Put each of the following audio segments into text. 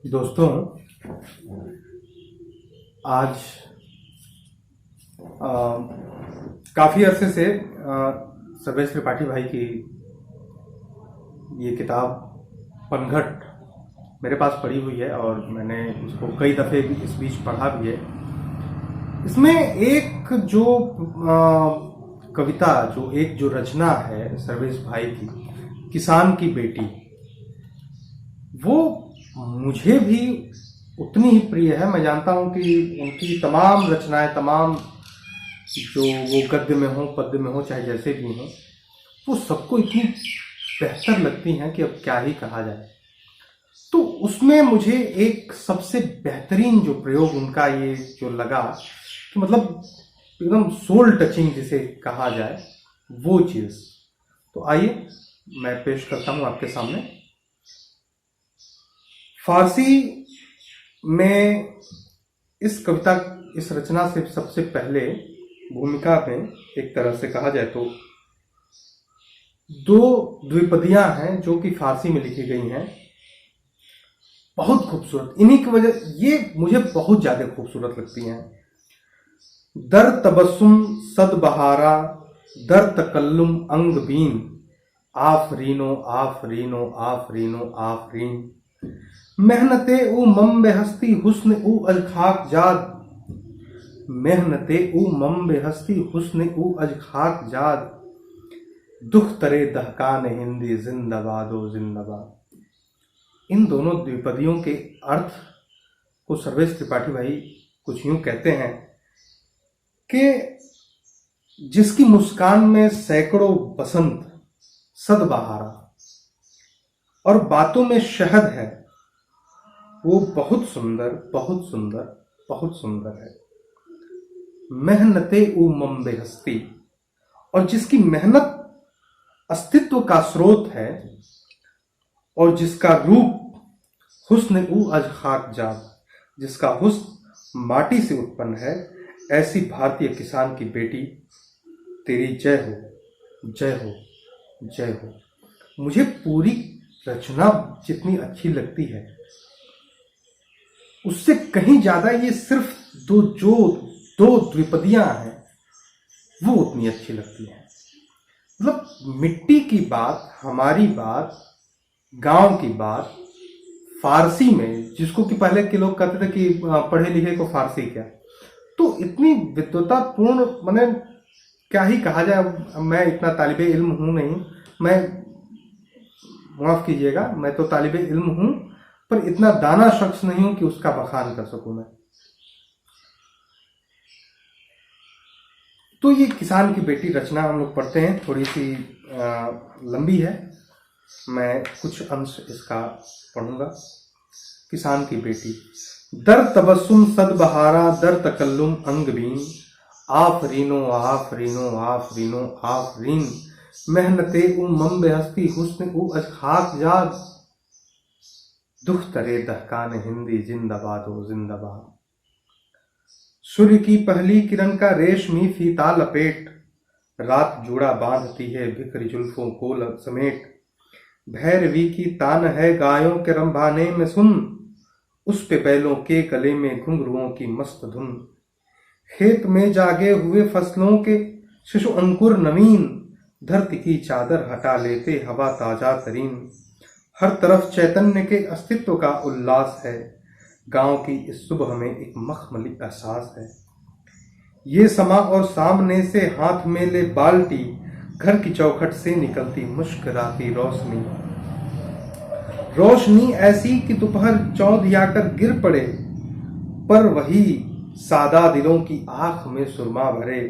दोस्तों, आज काफ़ी अरसे से सर्वेश त्रिपाठी भाई की ये किताब पनघट मेरे पास पड़ी हुई है और मैंने इसको कई दफ़े इस बीच पढ़ा भी है। इसमें एक जो कविता जो रचना है सर्वेश भाई की, किसान की बेटी, वो मुझे भी उतनी ही प्रिय है। मैं जानता हूँ कि उनकी तमाम रचनाएं, तमाम जो वो गद्य में हो, पद्य में हो, चाहे जैसे भी हो, वो सबको इतनी बेहतर लगती हैं कि अब क्या ही कहा जाए। तो उसमें मुझे एक सबसे बेहतरीन जो प्रयोग उनका ये जो लगा कि मतलब एकदम सोल टचिंग जिसे कहा जाए, वो चीज़। तो आइए मैं पेश करता हूँ आपके सामने। फारसी में इस रचना से सबसे पहले भूमिका में एक तरह से कहा जाए तो दो द्विपदियां हैं जो कि फारसी में लिखी गई हैं, बहुत खूबसूरत। इन्हीं की वजह ये मुझे बहुत ज्यादा खूबसूरत लगती हैं। दर तबस्सुम सद बहारा, दर तकल्लुम अंग बीन, आफरीनो आफरीनो आफरीनो आफरीन, मेहनते उ मम बेहस्ती हुस्न उ अज खाक जाद, मेहनते उ मम बेहस्ती हुस्न उ अज खाक जाद, दुख तरे दहकान हिंदी जिंदाबादो जिंदाबाद। इन दोनों द्विपदियों के अर्थ को सर्वेश त्रिपाठी भाई कुछ यूं कहते हैं कि जिसकी मुस्कान में सैकड़ों बसंत सदबहारा और बातों में शहद है, वो बहुत सुंदर बहुत सुंदर बहुत सुंदर है। मेहनते उ मम बेहस्ती, और जिसकी मेहनत अस्तित्व का स्रोत है और जिसका रूप हुस्न उ अज खाक जाद, जिसका हुस्न माटी से उत्पन्न है, ऐसी भारतीय किसान की बेटी तेरी जय हो जय हो जय हो। मुझे पूरी रचना जितनी अच्छी लगती है उससे कहीं ज्यादा ये सिर्फ दो द्विपदियां हैं वो उतनी अच्छी लगती हैं। मतलब मिट्टी की बात, हमारी बात, गांव की बात फारसी में, जिसको कि पहले के लोग कहते थे कि पढ़े लिखे को फारसी क्या, तो इतनी विद्वतापूर्ण, मैंने क्या ही कहा जाए। मैं इतना तालिबे इल्म हूं नहीं, मैं माफ कीजिएगा, मैं तो तालिबे इल्म हूं पर इतना दाना शख्स नहीं हूं कि उसका बखान कर सकूं मैं। तो ये किसान की बेटी रचना हम लोग पढ़ते हैं, थोड़ी सी लंबी है, मैं कुछ अंश इसका पढ़ूंगा। किसान की बेटी। दर तबस्सुम सद बहारा, दर तकल्लुम अंग बीन, आफरीनो आफरीनो आफरीनो आफरीन, मेहनते उ मम बेहस्ती हुस्न उ अज खाक जाद, दुख तरे दहकान हिंदी जिंदाबादो जिंदाबाद। सूर्य की पहली किरण का रेशमी फीता लपेट, रात जूड़ा बांधती है भिखरी जुल्फों को समेट, भैरवी की तान है गायों के रंभाने में सुन, उस पे बैलों के गले में घुंघरुओं की मस्त धुन, खेत में जागे हुए फसलों के शिशु अंकुर नवीन, धरती की चादर हटा लेते हवा ताजा तरीन, हर तरफ चैतन्य के अस्तित्व का उल्लास है, गांव की इस सुबह में एक मखमली एहसास है। ये समा और सामने से हाथ में ले बाल्टी, घर की चौखट से निकलती मुस्कुराती रोशनी, रोशनी ऐसी कि दोपहर चौंध आकर गिर पड़े, पर वही सादा दिलों की आंख में सुरमा भरे।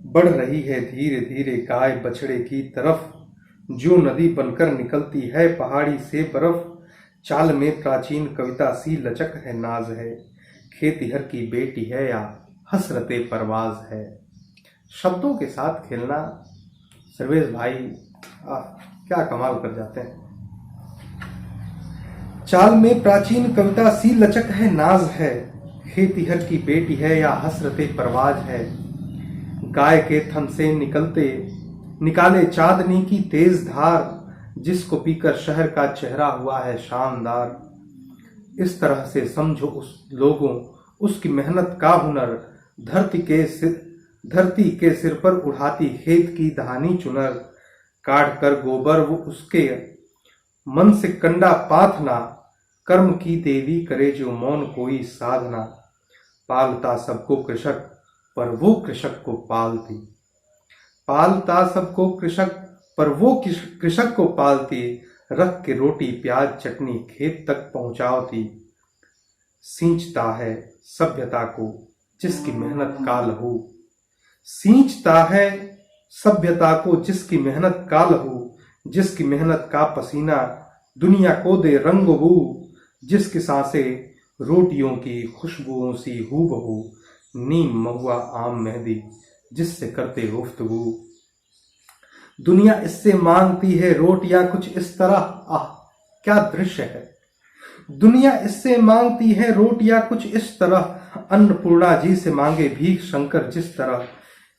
बढ़ रही है धीरे धीरे गाय बछड़े की तरफ, जो नदी बनकर निकलती है पहाड़ी से बर्फ, चाल में प्राचीन कविता सी लचक है नाज है, खेतिहर की बेटी है या हसरते परवाज है। शब्दों के साथ खेलना सर्वेश भाई क्या कमाल कर जाते हैं। चाल में प्राचीन कविता सी लचक है नाज है, खेतिहर की बेटी है या हसरते परवाज है, गाय के थन से निकाले चांदनी की तेज धार, जिसको पीकर शहर का चेहरा हुआ है शानदार, इस तरह से समझो उस लोगों उसकी मेहनत का हुनर, धरती के सिर पर उड़ाती खेत की धानी चुनर, काट कर गोबर वो उसके मन से कंडा पाथना, कर्म की देवी करे जो मौन कोई साधना, पालता सबको कृषक पर वो कृषक को पालती, पालता सबको कृषक पर वो कृषक को पालती, रख के रोटी प्याज चटनी खेत तक पहुंचाती, सींचता है सभ्यता को जिसकी मेहनत का लहू, सींचता है सभ्यता को जिसकी मेहनत का लहू, जिसकी मेहनत का पसीना दुनिया को दे रंग बू, जिसकी सांसें रोटियों की खुशबुओं सी हूबहू, नीम महुआ आम मेहंदी जिससे करते गुफ्तगू, दुनिया इससे मांगती है रोटियां कुछ इस तरह, आह क्या दृश्य है, दुनिया इससे मांगती है रोटियां कुछ इस तरह, अन्नपूर्णा जी से मांगे भीख शंकर जिस तरह,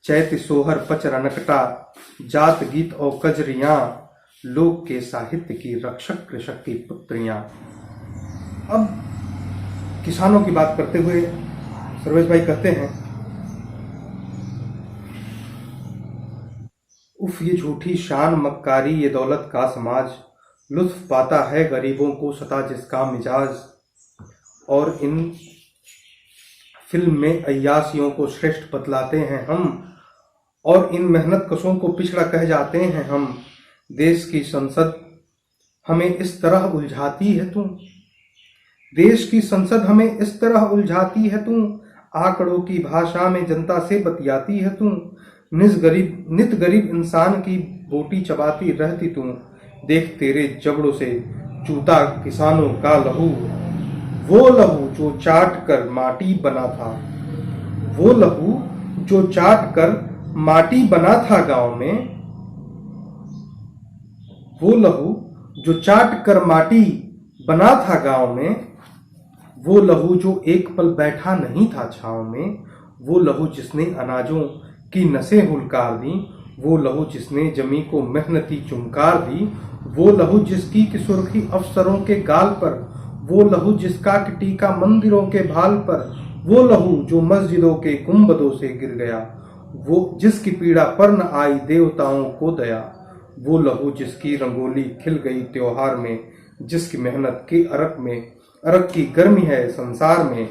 चैत सोहर पच रनकटा जात गीत और कजरियां, लोक के साहित्य की रक्षक कृषक की पुत्रियां। अब किसानों की बात करते हुए सर्वेश भाई कहते हैं, उफ ये झूठी शान मक्कारी ये दौलत का समाज, लुत्फ पाता है गरीबों को सता जिसका मिजाज, और इन फिल्म में अय्यासियों को श्रेष्ठ बतलाते हैं हम, और इन मेहनत कशों को पिछड़ा कह जाते हैं हम, देश की संसद हमें इस तरह उलझाती है तू, देश की संसद हमें इस तरह उलझाती है तू, आंकड़ों की भाषा में जनता से बतियाती है तू, नित गरीब इंसान की बोटी चबाती रहती तू, देख तेरे जबड़ों से चूता किसानों का लहू, वो लहू जो चाट कर माटी बना था, वो लहू जो चाट कर माटी बना था गांव में, वो लहू जो चाट कर माटी बना था गांव में, वो लहू जो एक पल बैठा नहीं था छांव में, वो लहू जिसने अनाजों की नसें हुलकार दी, वो लहू जिसने जमी को मेहनती चुमकार दी, वो लहू जिसकी की सुर्खी अफसरों के गाल पर, वो लहू जिसका की टीका मंदिरों के भाल पर, वो लहू जो मस्जिदों के गुंबदों से गिर गया, वो जिसकी पीड़ा पर न आई देवताओं को दया, वो लहू जिसकी रंगोली खिल गई त्योहार में, जिसकी मेहनत के अरक की गर्मी है संसार में,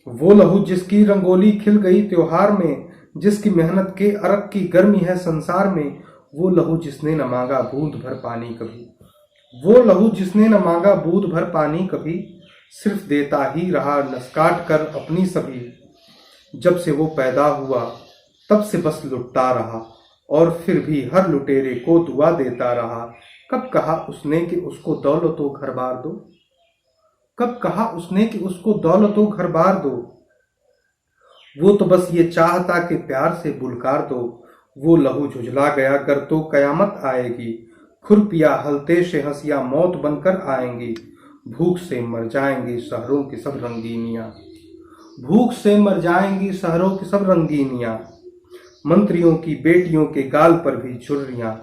वो लहू जिसकी रंगोली खिल गई त्योहार में, जिसकी मेहनत के अरक की गर्मी है संसार में, वो लहू जिसने न मांगा बूंद भर पानी कभी, वो लहू जिसने न मांगा बूंद भर पानी कभी, सिर्फ देता ही रहा नस्काट कर अपनी सभी, जब से वो पैदा हुआ तब से बस लुटता रहा, और फिर भी हर लुटेरे को दुआ देता रहा, कब कहा उसने कि उसको दौलतो घर बार दो, कब कहा उसने कि उसको दौलतो घर बार दो, वो तो बस ये चाहता कि प्यार से बुलकार दो, वो लहू झुझला गया कर तो कयामत आएगी, खुरपिया हलते से हंसिया मौत बनकर आएंगी, भूख से मर जाएंगी शहरों की सब रंगीनियां, भूख से मर जाएंगी शहरों की सब रंगीनियां, मंत्रियों की बेटियों के गाल पर भी छुर्रियां,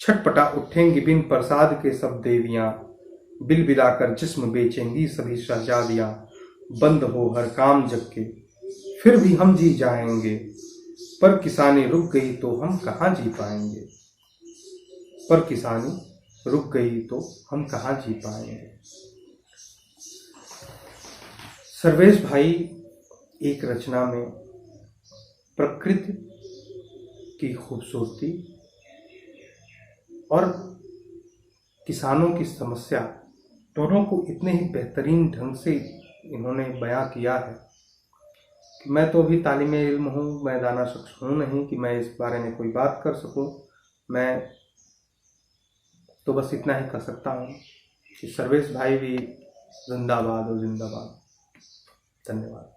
छटपटा उठेंगी बिन प्रसाद के सब देवियां, बिल बिलाकर जिस्म बेचेंगी सभी शहजादियां, बंद हो हर काम जग के फिर भी हम जी जाएंगे, पर किसानी रुक गई तो हम कहाँ जी पाएंगे, पर किसानी रुक गई तो हम कहाँ जी पाएंगे। सर्वेश भाई एक रचना में प्रकृति की खूबसूरती और किसानों की समस्या दोनों को इतने ही बेहतरीन ढंग से इन्होंने बयां किया है कि मैं तो अभी तालीमे इल्म हूँ, मैं दाना शख्स हूँ नहीं कि मैं इस बारे में कोई बात कर सकूँ। मैं तो बस इतना ही कर सकता हूँ कि सर्वेश भाई भी जिंदाबाद और जिंदाबाद। धन्यवाद।